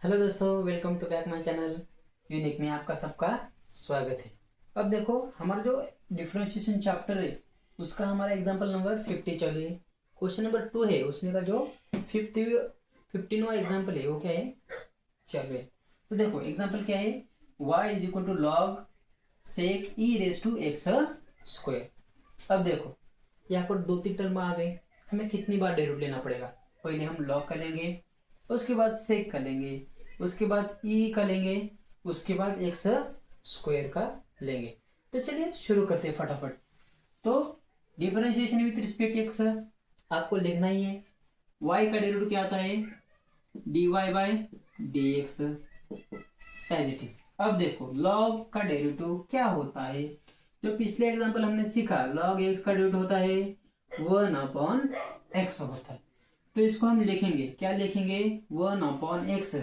Hello दोस्तों, welcome to back my channel unique में आपका सबका स्वागत है। अब देखो, हमारा जो डिफरेंशिएशन चैप्टर है उसका हमारा एग्जांपल नंबर 50 चल रही है। क्वेश्चन नंबर 2 है, उसमें का जो 15वां एग्जांपल है वो क्या है, चल रहे। तो देखो एग्जांपल क्या है, y is equal to log sec e raise to x square. अब देखो यहाँ पर दो तीन टर्म आ गए, हमें कितनी बार डेरिवेटिव लेना पड़ेगा। पहले हम लॉग कर लेंगे, उसके बाद सेक कर लेंगे, उसके बाद ई का लेंगे, उसके बाद एक्स स्क्वायर का लेंगे। तो चलिए शुरू करते हैं फटाफट। तो डिफरेंशिएशन विथ रिस्पेक्ट एक्स आपको लिखना ही है। y का डेरिवेटिव क्या आता है, dy by d x as it is. अब देखो log का डेरिवेटिव क्या होता है, जो पिछले एग्जांपल हमने सीखा, log x का डेरिवेटिव होता है 1/x होता है। तो इसको हम लिखेंगे, क्या लिखेंगे, 1/x।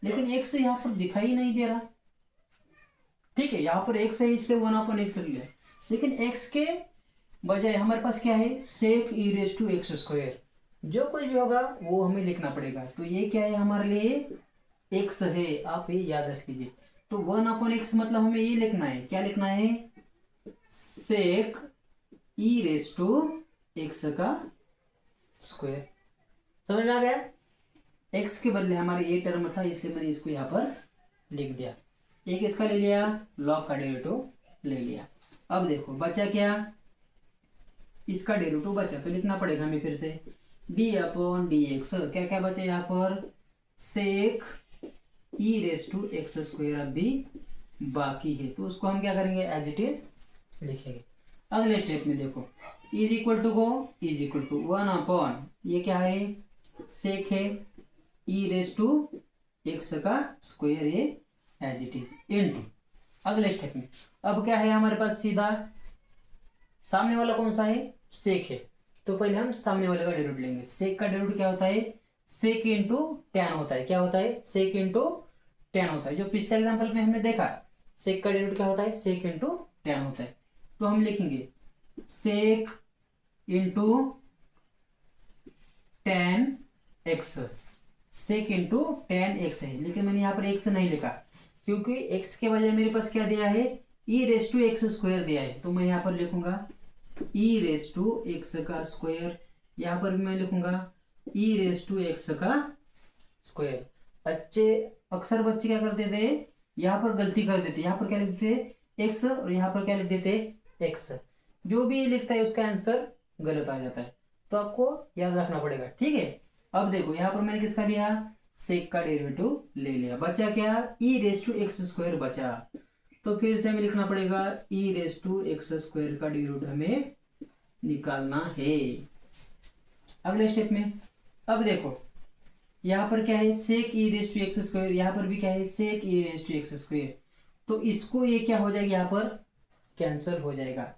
लेकिन x यहाँ पर दिखाई नहीं दे रहा, ठीक है, यहाँ पर x है इसलिए 1/x लिख लिया। लेकिन x के बजाय हमारे पास क्या है, सेक e raise to x square. जो कुछ भी होगा वो हमें लिखना पड़ेगा। तो ये क्या है हमारे लिए, x है, आप ये याद रख लीजिए। तो 1/x मतलब हमें ये लिखना है, क्या लिखना है, सेक ई रेस टू एक्स का स्क्वायर। समझ में आ गया। x के बदले हमारे ये टर्म था इसलिए मैंने इसको यहाँ पर लिख दिया। एक इसका ले लिया, log का डेरिवेटिव ले लिया। अब देखो बचा क्या, इसका डेरिवेटिव बचा, तो लिखना पड़ेगा हमें फिर से d/dx। क्या क्या बचा यहाँ पर, सेक e raise to x square अब भी बाकी है, तो उसको हम क्या करेंगे, एज इट इज लिखेंगे। अगले स्टेप में देखो, इज इक्वल टू को इज इक्वल टू 1/, ये क्या है, सेक है ई रेस टू एक्स का स्क्वायर, ये एज इट इज इनटू। अगले स्टेप में अब क्या है हमारे पास, सीधा सामने वाला कौन सा है, सेक है। तो पहले हम सामने वाले का डेरिवेटिव लेंगे। सेक का डेरिवेटिव क्या होता है, सेक इंटू टैन होता है। क्या होता है, सेक इंटू टैन होता है। जो पिछले एग्जांपल में हमने देखा, सेक का डेरिवेटिव क्या होता है, सेक इंटू टैन होता है। तो हम लिखेंगे सेक इंटू टैन एक्स, सेक इंटू टैन एक्स है, लेकिन मैंने यहाँ पर एक्स नहीं लिखा क्योंकि एक्स के बजाय मेरे पास क्या दिया है, ई रेस टू एक्स स्क्वायर दिया है। तो मैं यहाँ पर लिखूंगा ई रेस टू एक्स का स्क्वायर, यहाँ पर भी मैं लिखूंगा ई रेस टू एक्स का स्क्वायर। अक्सर बच्चे क्या करते थे, यहाँ पर गलती कर देते, यहाँ पर क्या लिख देते एक्स और यहाँ पर क्या लिख देते एक्स। जो भी लिखता है उसका आंसर गलत आ जाता है, तो आपको याद रखना पड़ेगा, ठीक है। अब देखो यहाँ पर मैंने किसका लिया, सेक का डेरिवेटिव ले लिया, बचा क्या, ई रेस टू एक्स स्क्वायर बचा। तो फिर से हमें लिखना पड़ेगा ई रेस टू एक्स स्क्वायर का डेरिवेटिव हमें निकालना है अगले स्टेप में। अब देखो यहाँ पर क्या है, सेक e raise to x square, यहाँ पर भी क्या है, सेक e raise to x square. तो इसको ये क्या हो जाएगा, यहाँ पर कैंसिल हो जाएगा।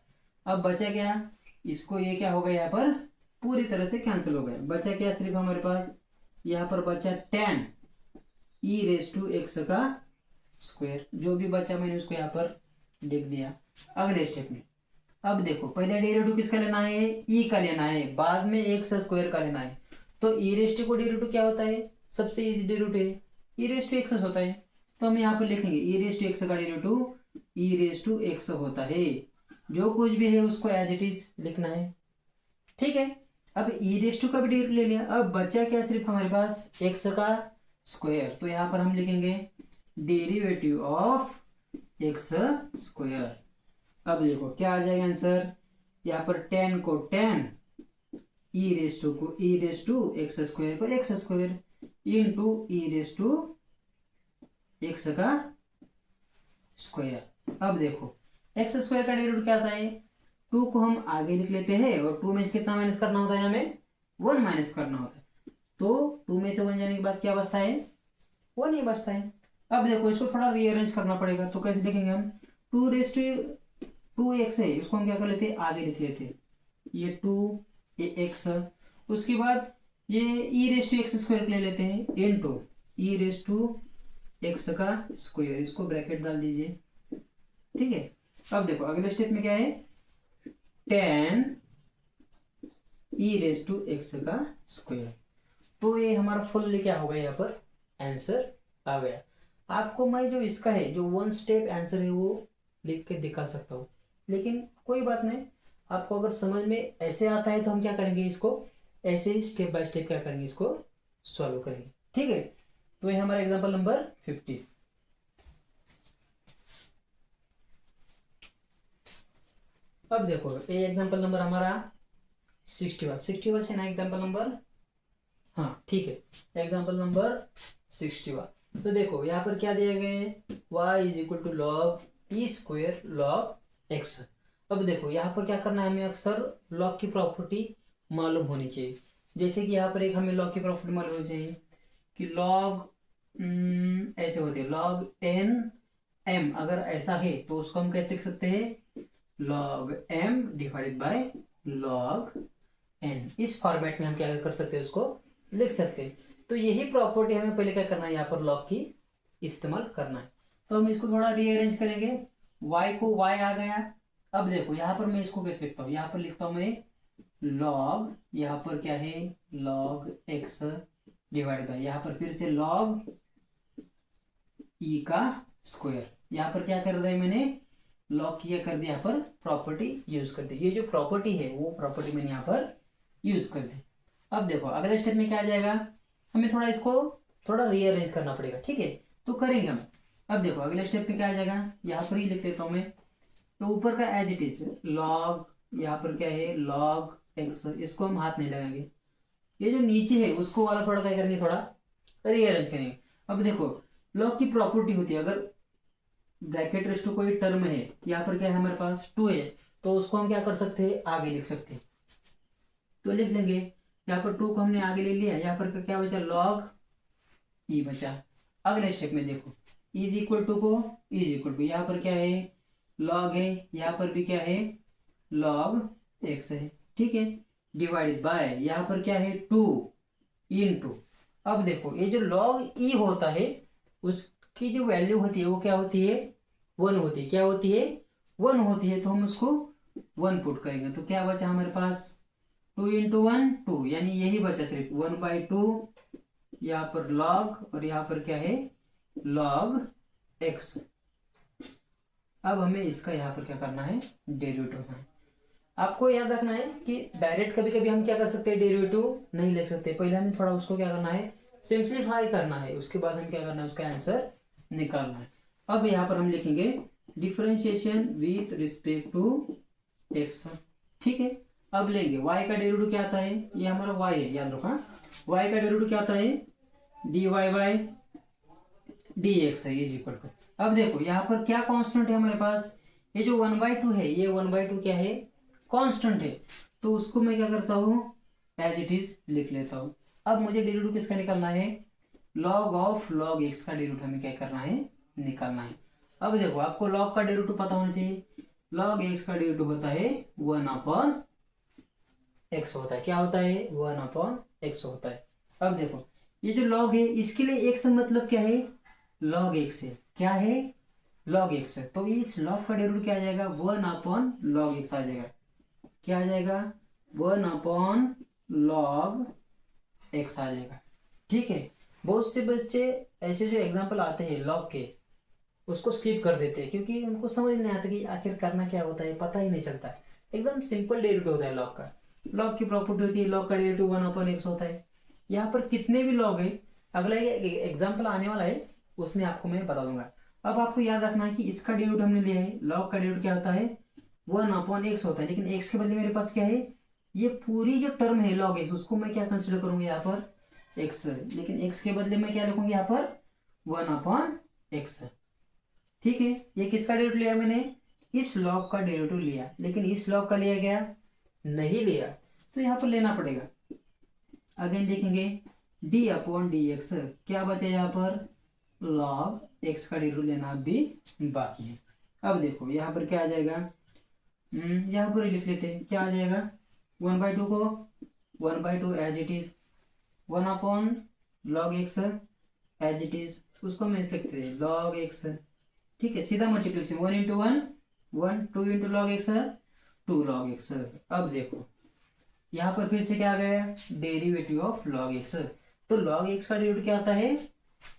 अब बचा क्या, इसको ये क्या होगा, यहाँ पर पूरी तरह से कैंसिल हो गया। बचा क्या, सिर्फ हमारे पास यहाँ पर बचा tan e raise to x का स्क्वायर। जो भी बचा मैंने उसको यहाँ पर लिख दिया अगले स्टेप में। अब देखो पहले डेरिवेटिव किसका लेना है, ई का लेना है, बाद में एक्स स्क्वायर का लेना है। तो ई रेस टू को डेरिवेटिव क्या होता है, सबसे इजी डेरिवेटिव है, ई रेस टू एक्स होता है। तो हम यहाँ पर लिखेंगे ई रेस टू एक्स का derivative e raise to x होता है। जो कुछ भी है उसको एज इट इज लिखना है, ठीक है। अब ई रेस टू का भी डेरिवेटिव ले लिया, अब बचा क्या, सिर्फ हमारे पास एक्स का स्क्वायर। तो यहाँ पर हम लिखेंगे डेरिवेटिव ऑफ एक्स स्क्वायर। अब देखो क्या आ जाएगा आंसर, यहाँ पर टेन को टेन, ई रेस टू को e raise to x square को x square into e raise to x का स्क्वायर। अब देखो एक्स स्क्वायर का डेरिवेटिव क्या आता है, टू को हम आगे लिख लेते हैं और टू में से कितना माइनस करना होता है, हमें वन माइनस करना होता है। तो टू में से वन जाने के बाद क्या बचता है, वन ही बचता है। अब देखो इसको थोड़ा रीअरेंज करना पड़ेगा, तो कैसे देखेंगे हम, two raise to two x है, इसको हम क्या कर लेते हैं, आगे लिख लेते हैं, ये टू एक्स। उसके बाद ये e raise to x square ले लेते हैं into e raise to x का स्क्वायर, इसको ब्रैकेट डाल दीजिए, ठीक है। अब देखो अगले स्टेप में क्या है, tan e raise to x का स्क्वायर। तो ये हमारा फुल क्या होगा यहाँ पर आंसर आ गया। आपको मैं जो इसका है जो वन स्टेप आंसर है वो लिख के दिखा सकता हूँ, लेकिन कोई बात नहीं, आपको अगर समझ में ऐसे आता है तो हम क्या करेंगे, इसको ऐसे ही स्टेप बाय स्टेप क्या करेंगे, इसको सॉल्व करेंगे। ठीक है, तो ये हमारा एग्जांपल नंबर 50। अब देखो ये एग्जांपल नंबर हमारा 61 है ना एग्जांपल नंबर। हाँ ठीक है, एग्जांपल नंबर 61। तो देखो यहाँ पर क्या दिया गया है, y is equal to log e square log x. अब देखो यहाँ पर क्या करना है, हमें अक्सर लॉग की प्रॉपर्टी मालूम होनी चाहिए। जैसे कि यहाँ पर एक हमें लॉग की प्रॉपर्टी मालूम होनी चाहिए कि लॉग ऐसे होती है, लॉग एन एम अगर ऐसा है तो उसको हम कैसे लिख सकते हैं, log M divided by log N. इस फॉर्मेट में हम क्या कर सकते हैं, उसको लिख सकते हैं। तो यही प्रॉपर्टी हमें पहले क्या करना है, यहाँ पर लॉग की इस्तेमाल करना है। तो हम इसको थोड़ा रीअरेंज करेंगे, y को y आ गया। अब देखो यहाँ पर मैं इसको कैसे लिखता हूँ, यहाँ पर लिखता हूँ मैं लॉग, यहाँ पर क्या है लॉग x डिवाइड बाय, यहाँ पर फिर से लॉग e का स्क्वायर। यहाँ पर क्या कर दिया है मैंने, लॉग किया कर दिया, यहाँ पर प्रॉपर्टी यूज कर दी। ये जो प्रॉपर्टी है वो प्रॉपर्टी मैंने यहाँ पर यूज कर दी। अब देखो अगले स्टेप में क्या आ जाएगा, हमें थोड़ा इसको थोड़ा रीअरेंज करना पड़ेगा। ठीक है, तो करेंगे हम। अब देखो अगले स्टेप में क्या आ जाएगा, यहाँ पर ही लिख देता हूँ मैं, तो ऊपर का एज इट इज लॉग, यहाँ पर क्या है लॉग एक्स, इसको हम हाथ नहीं लगाएंगे। ये जो नीचे है उसको वाला थोड़ा क्या करेंगे, थोड़ा रीअरेंज करेंगे। अब देखो लॉग की प्रॉपर्टी होती है, अगर ब्रैकेट रेस्ट कोई टर्म है, यहाँ पर क्या है हमारे पास 2 है, तो उसको हम क्या कर सकते हैं, आगे लिख सकते हैं। तो लिख लेंगे, यहाँ पर 2 को हमने आगे ले लिया, यहाँ पर क्या बचा लॉग ई बचा। अगले स्टेप में देखो इज इक्वल टू को इज इक्वल टू, यहाँ पर क्या है लॉग है, यहाँ पर भी क्या है लॉग एक्स है। ठीक है, डिवाइडेड बाय यहाँ पर क्या है 2 इन टू। अब देखो ये जो लॉग ई होता है उसकी जो वैल्यू होती है वो क्या होती है, 1 होती है। क्या होती है, 1 होती है। तो हम उसको 1 पुट करेंगे, तो क्या बचा हमारे पास 2 इंटू 1 2, यानी यही बचा सिर्फ 1/2, यहाँ पर लॉग और यहाँ पर क्या है लॉग एक्स। अब हमें इसका यहाँ पर क्या करना है, डेरिवेटिव करना है। आपको याद रखना है कि डायरेक्ट कभी कभी हम क्या कर सकते हैं, डेरिवेटिव नहीं ले सकते। पहले हमें थोड़ा उसको क्या करना है, सिंप्लीफाई करना है, उसके बाद हम क्या करना है, उसका आंसर निकालना है। अब यहाँ पर हम लिखेंगे differentiation with respect to x. ठीक है, अब लेंगे y का डेरिवेटिव क्या आता है, ये हमारा y है, याद रखो y का डेरिवेटिव क्या आता है dy बाय dx है इज इक्वल टू। अब देखो यहाँ पर क्या कांस्टेंट है हमारे पास, ये जो 1/2 है, ये 1/2 क्या है कांस्टेंट है, तो उसको मैं क्या करता हूँ एज इट इज लिख लेता हूँ। अब मुझे डेरिवेटिव किसका निकालना है, लॉग ऑफ लॉग एक्स का डेरिवेटिव हमें क्या करना है, निकालना है। अब देखो आपको लॉग का डेरिवेटिव पता होना चाहिए, लॉग एक्स का डेरिवेटिव होता है 1 एक्स होता है। क्या होता है 1 एक्स होता है। अब देखो ये जो लॉग है इसके लिए एक्स मतलब क्या है, लॉग एक्स है। क्या है लॉग एक्स है, तो इस लॉग का डेरिवेटिव क्या आ जाएगा 1 लॉग एक्स आ जाएगा। क्या आ जाएगा 1 लॉग एक्स आ जाएगा। ठीक है, बहुत से बच्चे ऐसे जो एग्जाम्पल आते हैं लॉग के उसको स्किप कर देते हैं, क्योंकि उनको समझ नहीं आता कि आखिर करना क्या होता है, पता ही नहीं चलता है। एकदम सिंपल डेरिवेटिव होता है लॉग का। लॉग की प्रॉपर्टी होती है, लॉग का डेरिवेटिव 1/x होता है। यहाँ पर कितने भी लॉग है, अगला एग्जाम्पल आने वाला है उसमें आपको मैं बता दूंगा। अब आपको याद रखना है कि इसका डेरिवेटिव हमने लिया है, लॉग का डेरिवेटिव क्या होता है 1/x होता है, लेकिन x के बदले मेरे पास क्या है, ये पूरी जो टर्म है लॉग एक्स उसको मैं क्या कंसिडर करूंगा यहाँ पर x, लेकिन x के बदले मैं क्या लिखूंगा यहाँ पर 1/x। ठीक है, ये किसका डेरिवेटिव लिया मैंने, इस लॉग का डेरिवेटिव लिया, लेकिन इस लॉग का लिया गया नहीं लिया, तो यहाँ पर लेना पड़ेगा। अगेन देखेंगे d/dx, क्या बचा यहाँ पर लॉग x का डेरिवेटिव लेना भी बाकी है। अब देखो यहाँ पर क्या आ जाएगा, यहाँ पर लिख लेते हैं, क्या आ जाएगा 1/2 को 1/2 as it is 1 log x as it is, उसको मैं लिखते हैं लॉग एक्स। ठीक है, सीधा multiplication 1 into 1 1 2 into log x 2 log x. अब देखो यहाँ पर फिर से क्या आ गया डेरिवेटिव ऑफ लॉग एक्स, तो लॉग एक्स का डेरिवेटिव क्या आता है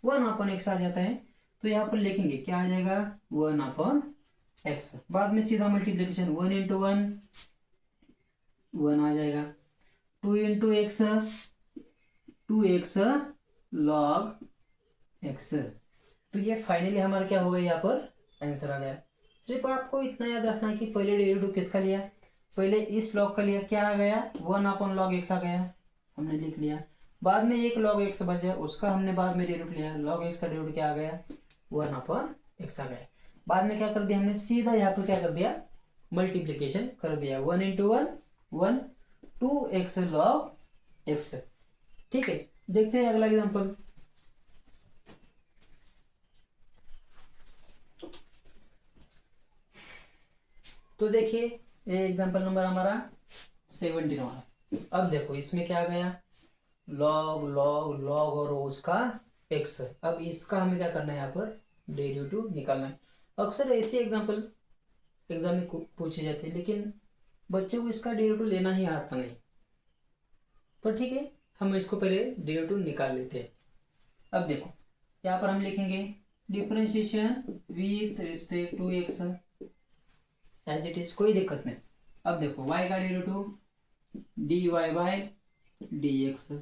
1/x आ जाता है। तो यहाँ पर लिखेंगे क्या आ जाएगा 1/x। बाद में सीधा मल्टीप्लीकेशन 1 इंटू 1 आ जाएगा, 2 into x 2x log x। तो ये फाइनली हमारा क्या हो गया, यहाँ पर आंसर आ गया। सिर्फ आपको इतना याद रखना है कि पहले डेरिवेटिव किसका लिया, पहले इस लॉग का लिया, क्या आ गया 1/log x आ गया, हमने लिख लिया। बाद में एक log x बचा, उसका हमने बाद में डेरिवेटिव लिया, log x का डेरिवेटिव क्या आ गया 1/x आ गया। बाद में क्या कर दिया हमने, सीधा यहाँ पर क्या कर दिया मल्टीप्लीकेशन कर दिया, 1 इंटू 1 2x log x। ठीक है, देखते हैं अगला एग्जांपल। तो देखिए ये एग्जांपल नंबर हमारा 17 वाला। अब देखो इसमें क्या आ गया लॉग लॉग लॉग और उसका x। अब इसका हमें क्या करना है, यहाँ पर डेरिवेटिव निकालना है। अक्सर ऐसे एग्जांपल एग्जाम में पूछे जाते हैं, लेकिन बच्चों को इसका डेरिवेटिव लेना ही आता नहीं। तो ठीक है, हम इसको पहले डेरिवेटिव निकाल लेते हैं। अब देखो यहाँ पर हम लिखेंगे differentiation with respect to x as it is, कोई दिक्कत नहीं। अब देखो y का डेरिवेटिव dy बाय dx।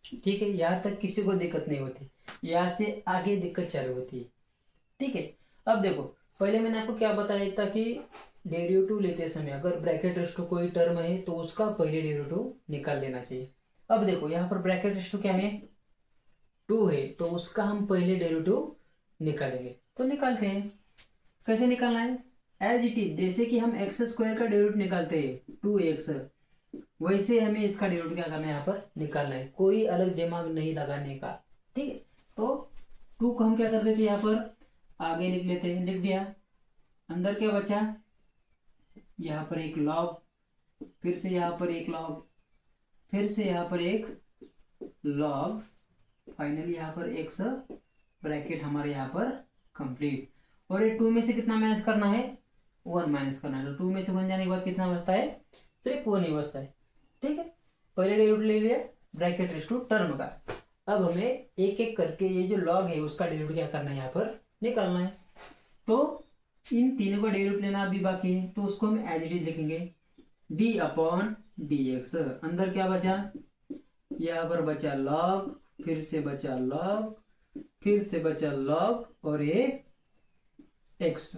ठीक है, यहाँ तक किसी को दिक्कत नहीं होती, यहाँ से आगे दिक्कत चालू होती है। ठीक है, अब देखो पहले मैंने आपको क्या बताया था कि डेरिवेटिव लेते समय अगर ब्रैकेट रेस्टो कोई टर्म है तो उसका पहले डेरिवेटिव निकाल लेना चाहिए। अब देखो यहाँ पर ब्रैकेट रेस्टो क्या है 2 है, तो उसका हम पहले डेरिवेटिव निकालेंगे। तो निकालते हैं, कैसे निकालना है एज इट इज, जैसे कि हम एक्स स्क्वायर का डेरिवेटिव निकालते हैं 2x, वैसे हमें इसका डेरिवेटिव क्या करना है यहाँ पर निकालना है, कोई अलग दिमाग नहीं लगाने का। ठीक है, तो 2 को हम क्या कर देते हैं यहाँ पर आगे लिख लेते हैं, लिख दिया। अंदर क्या बचा, यहाँ पर एक लॉग, फिर से यहाँ पर एक लॉग, फिर से यहाँ पर एक लॉग, फाइनली यहाँ पर एक्स ब्रैकेट हमारे यहाँ पर कंप्लीट। और ये 2 में से कितना माइनस करना है 1 माइनस करना है। तो 2 में से 1 जाने के बाद कितना बचता है, सिर्फ 1 ही बचता है। ठीक है, पहले डेरिवेटिव ले लिया ब्रैकेट रेस टू टर्म का। अब हमें एक एक करके ये जो लॉग है उसका डेरिवेटिव क्या करना है यहाँ पर निकालना है। तो इन तीनों का डेरिवेटिव लेना अभी बाकी है, तो उसको हम एज इट इज लिखेंगे d/dx। अंदर क्या बचा, यहाँ पर बचा लॉग, फिर से बचा लॉग, फिर से बचा लॉग और ये x।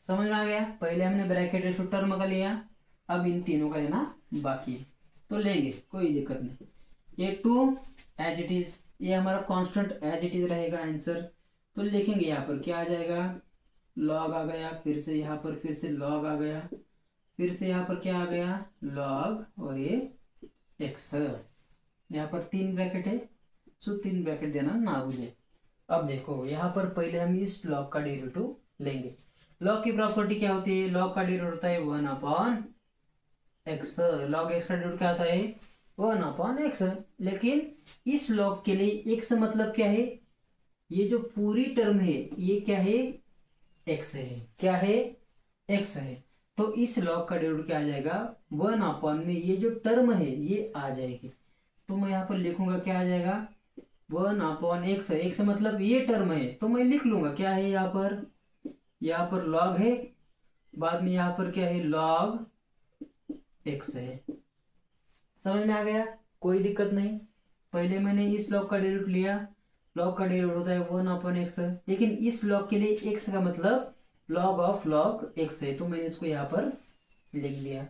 समझ में आ गया, पहले हमने ब्रैकेट रेस टू टर्म का लिया, अब इन तीनों का लेना बाकी है, तो लेंगे कोई दिक्कत नहीं। ये 2 एज इट इज, ये हमारा कांस्टेंट एज इट इज रहेगा आंसर। तो लिखेंगे यहाँ पर क्या आ जाएगा लॉग आ गया, फिर से यहाँ पर फिर से लॉग आ गया, फिर से यहाँ पर क्या आ गया लॉग और ये x। यहाँ पर 3 ब्रैकेट है, सो 3 ब्रैकेट देना ना भूले। अब देखो यहाँ पर पहले हम इस लॉग का डेरिवेटिव लेंगे। लॉग की प्रॉपर्टी क्या होती है, लॉग का डेरिवेटिव होता है 1/x। लॉग x का डेरिवेटिव क्या होता है 1/x। लेकिन इस लॉग के लिए x मतलब क्या है, ये जो पूरी टर्म है ये क्या है x है, क्या है x है। तो इस लॉग का डेरिवेटिव क्या आ जाएगा 1/, में ये जो टर्म है ये आ जाएगी। तो मैं यहाँ पर लिखूंगा क्या आ जाएगा 1/x। x मतलब ये टर्म है, तो मैं लिख लूंगा क्या है यहाँ पर लॉग है, बाद में यहाँ पर क्या है लॉग x है। समझ में आ गया, कोई दिक्कत नहीं। पहले मैंने इस लॉग का डेरिवेटिव लिया, लॉग का डेरिवेटिव होता है 1/x, लेकिन इस लॉग के लिए x का मतलब लॉग ऑफ लॉग x है, तो मैंने इसको यहाँ पर लिख दिया।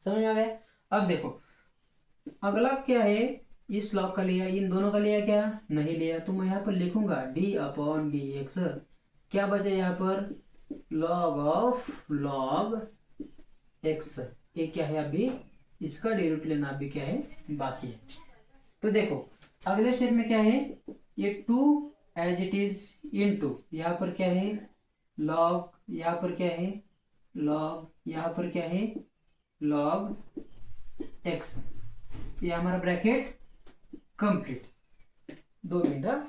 समझ में आ गया। अब देखो अगला क्या है, इस लॉग का लिया, इन दोनों का लिया क्या नहीं लिया, तो मैं यहाँ पर लिखूंगा d/dx। क्या बचा यहाँ पर लॉग ऑफ लॉग x। ये क्या है अभी इसका डेरिवेटिव लेना अभी क्या है बाकी है। तो देखो अगले स्टेप में क्या है, ये 2 एज इट इज इनटू यहाँ पर क्या है लॉग, यहाँ पर क्या है लॉग, यहाँ पर क्या है लॉग x। ये हमारा ब्रैकेट कंप्लीट। 2 मिनट।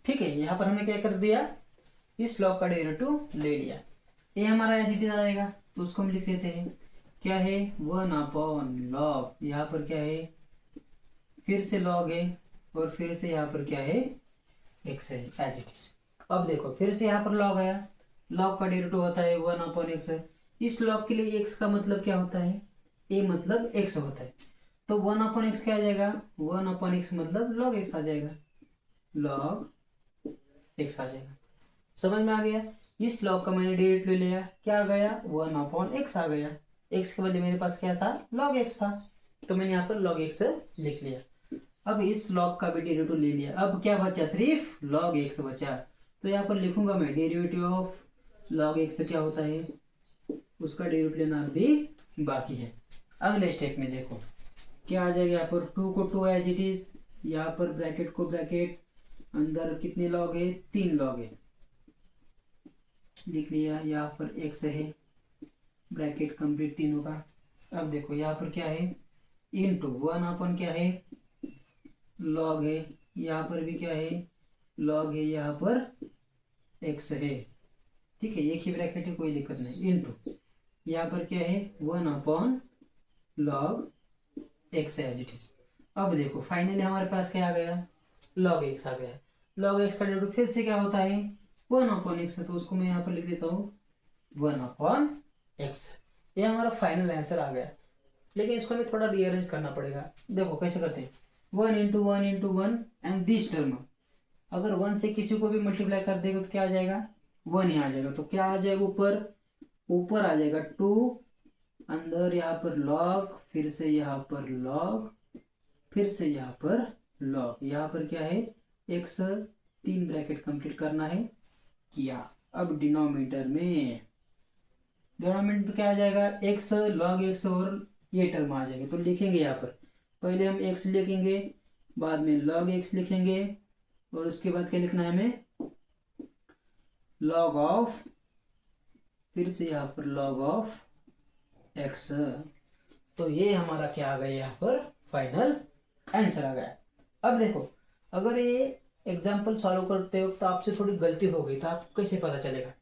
ठीक है, यहाँ पर हमने क्या कर दिया इस लॉग का डेरिवेटिव ले लिया, ये हमारा एज इट इज आएगा। तो उसको हम लिख लेते हैं, क्या है 1/log, यहाँ पर क्या है फिर से log है और फिर से यहाँ पर क्या है x है एज इट इज। अब देखो फिर से यहाँ पर log आया, log का डेरिवेटिव होता है 1/x। इस log के लिए x का मतलब क्या होता है, a मतलब x होता है, तो 1/x क्या आ जाएगा, 1/x मतलब log x आ जाएगा, log x आ जाएगा। समझ में आ गया। इस log का मैंने डेरिवेटिव लिया, क्या आ गया 1/x आ गया, x के बदले मेरे पास क्या था log x था, तो मैंने यहाँ पर log x लिख लिया। अब इस log का भी डेरिवेटिव ले लिया, अब क्या बचा सिर्फ log x बचा, तो यहाँ पर लिखूंगा मैं डेरिवेटिव ऑफ log x क्या होता है, उसका डेरिवेटिव लेना भी बाकी है। अगले स्टेप में देखो क्या आ जाएगा, यहाँ पर 2 को 2 एज इट इज, यहाँ पर ब्रैकेट को ब्रैकेट, अंदर कितने log है 3 log है, लिख लिया, यहाँ पर x है, ब्रैकेट कंप्लीट तीनों का। अब देखो यहाँ पर क्या है इनटू 1 क्या है log है, यहाँ पर भी क्या है log है, यहाँ पर x है, ठीक है एक ही ब्रैकेट है कोई दिक्कत नहीं, इनटू यहाँ पर क्या है 1/log x as it is. अब देखो फाइनली हमारे पास क्या आ गया log x आ गया, log x का डेरिवेटिव फिर से क्या होता है 1/x, तो उसको मैं यहाँ पर लिख देता हूँ 1/x। ये हमारा फाइनल आंसर आ गया, लेकिन इसको हमें थोड़ा रीअरेंज करना पड़ेगा। देखो कैसे करते हैं, 1 × 1 × 1 एंड दिस टर्म, अगर 1 से किसी को भी मल्टीप्लाई कर देगा तो क्या आ जाएगा 1 ही आ जाएगा, तो क्या आ जाएगा ऊपर आ जाएगा 2, अंदर यहाँ पर log, फिर से यहाँ पर log, फिर से यहाँ पर log, यहाँ पर क्या है x, 3 ब्रैकेट कंप्लीट करना है किया। अब डिनोमिनेटर में क्या आ जाएगा x log x और ये टर्म आ जाएगा, तो लिखेंगे यहाँ पर पहले हम x लिखेंगे, बाद में log x लिखेंगे, और उसके बाद क्या लिखना है हमें log ऑफ, फिर से यहाँ पर log ऑफ x। तो ये हमारा क्या आ गया यहाँ पर फाइनल आंसर आ गया। अब देखो अगर ये एग्जाम्पल सॉल्व करते हो तो आपसे थोड़ी गलती हो गई तो आपको कैसे पता चलेगा,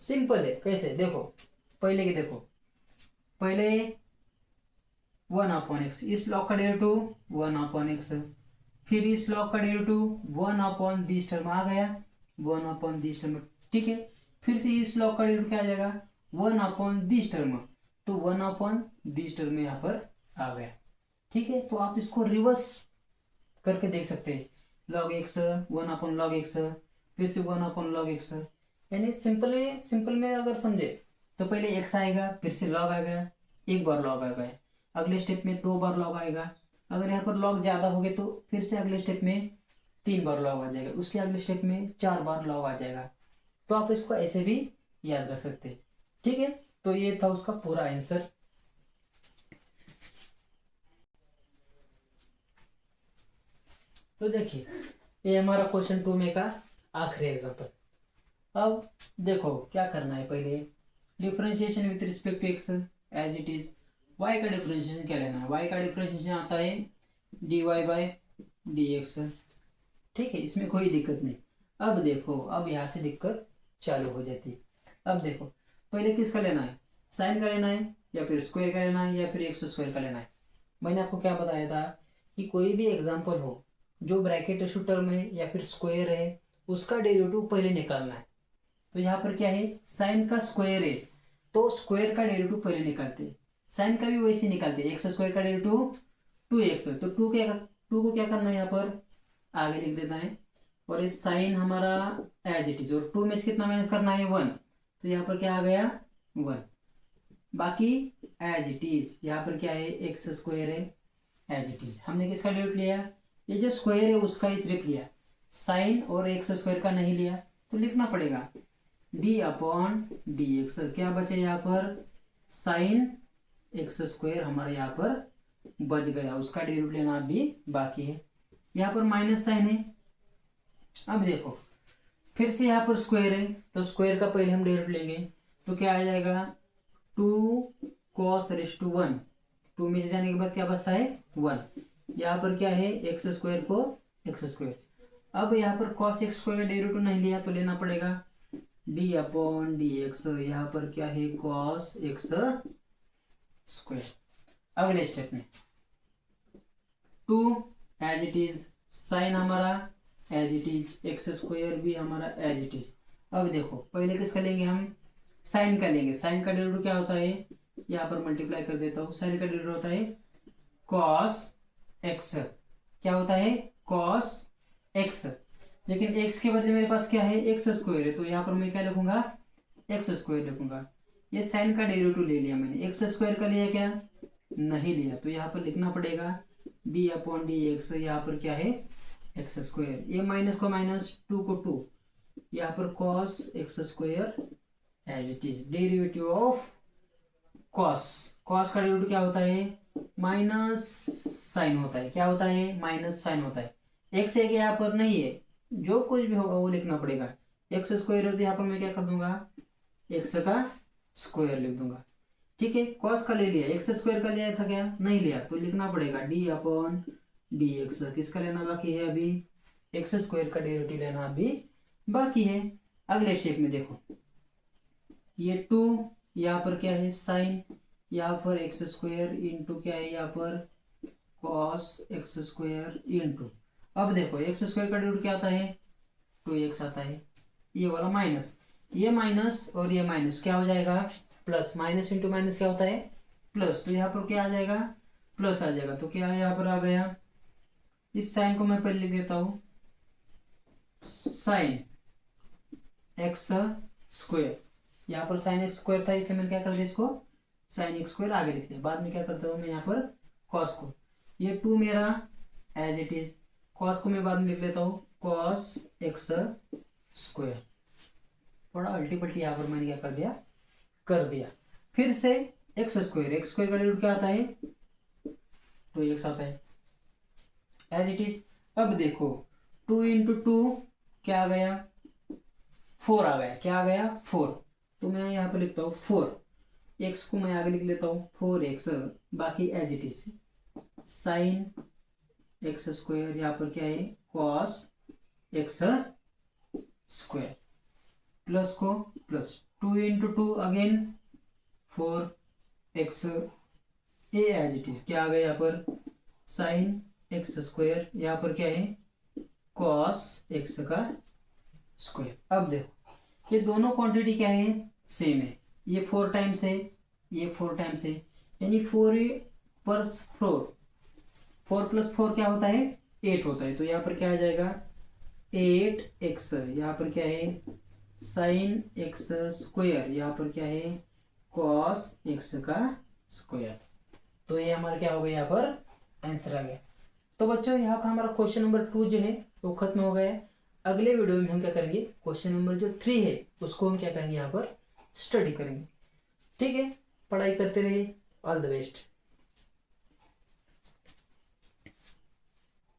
सिंपल है कैसे, देखो पहले की देखो, पहले 1/x, इस log का डेरिवेटिव 1/x, फिर इस log का डेरिवेटिव 1/दिस टर्म आ गया 1/दिस टर्म, ठीक है, फिर से इस log का डेरिवेटिव क्या आ जाएगा 1/दिस टर्म, तो 1/दिस टर्म यहाँ पर आ गया, ठीक है। तो आप इसको रिवर्स करके देख सकते हैं, log x 1/log x, फिर से 1/log x, यानी सिंपल में अगर समझे तो पहले x आएगा, फिर से log आ गया, एक बार log आ गया, अगले स्टेप में 2 बार log आएगा, अगर यहाँ पर log ज़्यादा हो गए तो फिर से अगले स्टेप में 3 बार log आ जाएगा, उसके अगले स्टेप में 4 बार log आ जाएगा। तो आप इसको ऐसे भी याद रख सकते हैं, ठीक है। तो ये था उसका पूरा आंसर। तो देखिए ये हमारा क्वेश्चन 2 में का आखिरी एग्जांपल। अब देखो क्या करना है, पहले differentiation with respect to x as it is, y का डिफरेंशिएशन क्या लेना है, वाई का डिफरेंशिएशन आता है dy/dx, ठीक है, इसमें कोई दिक्कत नहीं। अब देखो अब यहाँ से दिक्कत चालू हो जाती है। अब देखो पहले किसका लेना है, साइन का लेना है या फिर स्क्वायर का लेना है या फिर एक्स स्क्वायर का लेना है। मैंने आपको क्या बताया था कि कोई भी एग्जाम्पल हो जो ब्रैकेट रेशो टर्म है या फिर स्क्वायर है उसका डेरिवेटिव पहले निकालना है। तो यहाँ पर क्या है साइन का स्क्वायर है तो स्क्वायर का डेरिवेटिव पहले निकालते हैं, साइन का भी वैसे निकालते हैं, एक्स स्क्वायर का डेरिवेटिव 2x, तो 2 को क्या करना है यहाँ पर आगे लिख देना है, और ये साइन हमारा एज इट इज, और 2 में से कितना माइनस करना है 1, तो यहाँ पर क्या आ गया 1, बाकी एज इट इज यहाँ पर क्या है एक्स स्क्वायर है एज इट इज। हमने किसका डेरिवेटिव लिया, ये जो स्क्वायर है उसका ही सिर्फ लिया, साइन और एक्स स्क्वायर का नहीं लिया, तो लिखना पड़ेगा d/dx, क्या बचे यहाँ पर साइन एक्स स्क्वायर हमारे यहाँ पर बच गया, उसका डेरिवेटिव लेना भी बाकी है। यहाँ पर माइनस साइन है, अब देखो फिर से यहाँ पर स्क्वायर है तो स्क्वायर का पहले हम डेरिवेटिव लेंगे, तो क्या आ जाएगा 2 cos रेज़ टू 1, 2 में से जाने के बाद क्या बचता है 1, यहाँ पर क्या है एक्स स्क्वायर को एक्स स्क्वायर। अब यहाँ पर cos x स्क्वायर का डेरिवेटिव नहीं लिया तो लेना पड़ेगा डी अपॉन डी एक्स, यहाँ पर क्या है कॉस एक्स स्क्वायर। अगले स्टेप में 2 एज इट इज, साइन हमारा as it is, x square भी हमारा एज इट इज। अब देखो पहले किसका लेंगे हम, साइन का लेंगे। साइन का डेरिवेटिव क्या होता है, यहाँ पर मल्टीप्लाई कर देता हूँ। साइन का डेरिवेटिव होता है कॉस एक्स, क्या होता है कॉस एक्स, लेकिन एक्स के बदले मेरे पास क्या है एक्स स्क्वायर है, तो यहाँ पर मैं क्या लिखूंगा एक्स स्क्वायर लिखूंगा। ये साइन का डेरिवेटिव ले लिया मैंने, एक्स स्क्वायर का लिया क्या नहीं लिया, तो यहाँ पर लिखना पड़ेगा डी अपॉन डी एक्स, यहाँ पर क्या है एक्स स्क्वायर। ये माइनस को माइनस, टू को टू, यहाँ पर cos x square as it is. Derivative of cos, cos का डेरिवेटिव क्या होता है माइनस साइन होता है, क्या होता है माइनस साइन होता है। एक्स एक यहाँ पर नहीं है, जो कुछ भी होगा वो लिखना पड़ेगा। एक्स स्क्वायर हो तो यहाँ पर मैं क्या कर दूंगा एक्स का स्क्वायर लिख दूंगा, ठीक है। कॉस का ले लिया, एक्स स्क्वायर का लिया था क्या नहीं लिया, तो लिखना पड़ेगा डी अपॉन डी एक्स। किसका लेना बाकी है अभी, एक्स स्क्वायर का डेरिवेटिव लेना अभी बाकी है। अगले स्टेप में देखो ये 2, यहाँ पर क्या है साइन, यहाँ पर एक्स स्क्वायर इंटू क्या है यहाँ पर कॉस एक्स स्क्वायर इंटू। अब देखो एक्स स्क्वायर का डेरिवेटिव क्या आता है 2x आता है, ये वाला माइनस, ये माइनस और ये माइनस क्या हो जाएगा प्लस, माइनस इंटू माइनस क्या होता है प्लस, तो यहाँ पर क्या आ जाएगा प्लस आ जाएगा। तो क्या यहाँ पर आ गया, इस साइन को मैं पहले लिख देता हूँ साइन एक्स स्क्वायर, यहाँ पर साइन एक्स स्क्वायर था इसलिए मैंने क्या कर दिया इसको साइन एक्स स्क्वायर आगे लिख दिया। बाद में क्या करता हूँ मैं यहाँ पर कॉस को, ये 2 मेरा एज इट इज, कॉस को मैं बाद में लिख लेता हूँ कॉस एक्स स्क्वायर। थोड़ा अल्टी पल्टी यहाँ पर मैंने क्या कर दिया। फिर से एक्स स्क्वायर, एक्स स्क्वायर का डेरिवेटिव क्या आता है 2x आता है एज इट इज। अब देखो 2 इंटू 2 क्या आ गया 4 आ गया, क्या आ गया 4, तो मैं यहाँ पर लिखता हूँ 4, x को मैं आगे लिख लेता हूँ 4x, बाकी as it is sine x square, यहाँ पर क्या है कॉस एक्स स्क्वायर, प्लस को plus 2 into 2 again 4x, A as it is क्या आ गया यहाँ पर साइन एक्स स्क्वायर, यहाँ पर क्या है कॉस एक्स का स्क्वायर। अब देखो ये दोनों क्वांटिटी क्या है सेम है, ये 4 टाइम्स है, ये 4 टाइम्स है, यानी 4 पर 4 प्लस 4 क्या होता है 8 होता है। तो यहाँ पर क्या आ जाएगा 8x, यहाँ पर क्या है साइन एक्स स्क्वायर, यहाँ पर क्या है कॉस एक्स का स्क्वायर। तो ये हमारा क्या हो गया यहाँ पर आंसर आ गया। तो बच्चों यहाँ पर हमारा क्वेश्चन नंबर 2 जो है वो खत्म हो गया है। अगले वीडियो में हम क्या करेंगे क्वेश्चन नंबर जो 3 है उसको हम क्या करेंगे यहाँ पर स्टडी करेंगे, ठीक है। पढ़ाई करते रहिए, ऑल द बेस्ट।